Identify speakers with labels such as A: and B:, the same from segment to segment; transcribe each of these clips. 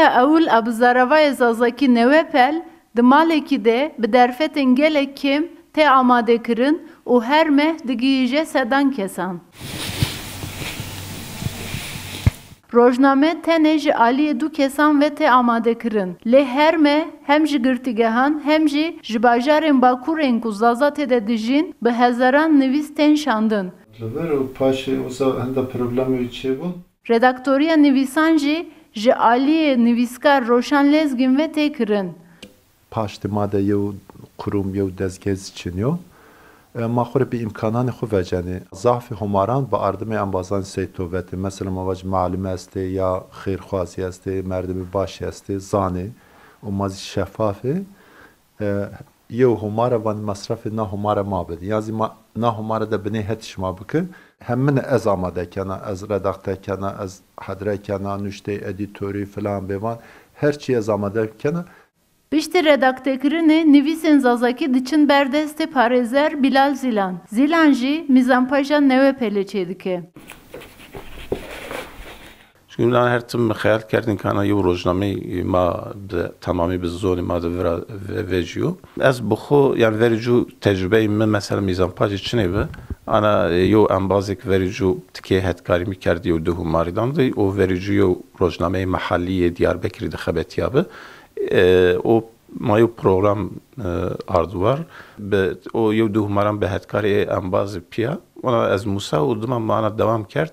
A: Rojnameya ewl abzaravaya zazaki nevepel di malekî de bi derfetên gelek kêm tê amadekirin û her meh digihîje sedan kesan. Rojname tenê ji aliyê du kesan ve tê amadekirin. Lê her meh hem ji girtîgehan hem jî ji bajarên Bakurên ku zaza têde dijîn bi hezaran nivîs tên şandin. Redaktoriya nivîsan jî ji aliyê nivîskar Roşan Lezgin ve tê kirin.
B: Paştî made yew kurum yew dezgehz çiniyo. Ma xwe bi imkanan xwe vecenî. Zafê homaran bi ardimê ambazan seytoveti. Mesela mavac malime est ya xêrxwazî est, merdimê başî est, zanê û mazî şeffafê. Yew homara van masrafê na homara ma bidî. Yazî na homara de binê hetişma bike. Hem min ez amadekena, ez redaktekena, ez hedrekena, nuştê edîtorî filan bêvan. Her çi ez amadekena.
A: Piştî redaktekirinê nivîsên zazakî diçin ber destê parêzer Bilal Zilan. Zilan jî mîzanpaja Newepelê çêdike.
C: Çünkü her tim xeyal kerdin kana yew rojnameyê ma tamamî bi zorî ma veciyo. Ez bi xwe yani vericû tecrübeyê min mesela mîzanpajê çinê be. Ana yew embazek vericû tikê hetkarî mikerdî û di humarîdan de û vericû yew rojnameyê mehalliyê Diyarbekirê dixebetiya be. O mayo program ardu var. O yew du humaran be hetkarê embazê piya. Ona ez Musa û dima mana devam kerd.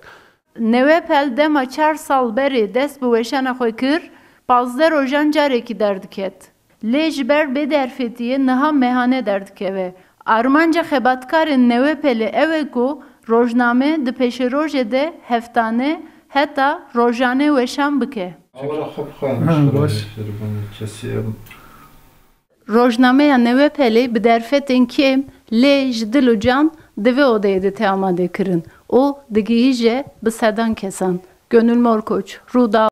A: Newepel dema 4 sal berê dest bi weşana xwe kir, 15 rojan carekî derdiket. Lê ji ber bêderfetiyê niha mehane derdikeve. Armanca xebatkarên Newepelê ew e ku rojname di pêşerojê de heftane heta rojane weşan bike. Rojnameya Newepelê bi derfetên kêm lê ji dil û can divê odeyê de tê amadekirin û digihîje bi sedan kesan. Gönül Morkoç, Rûda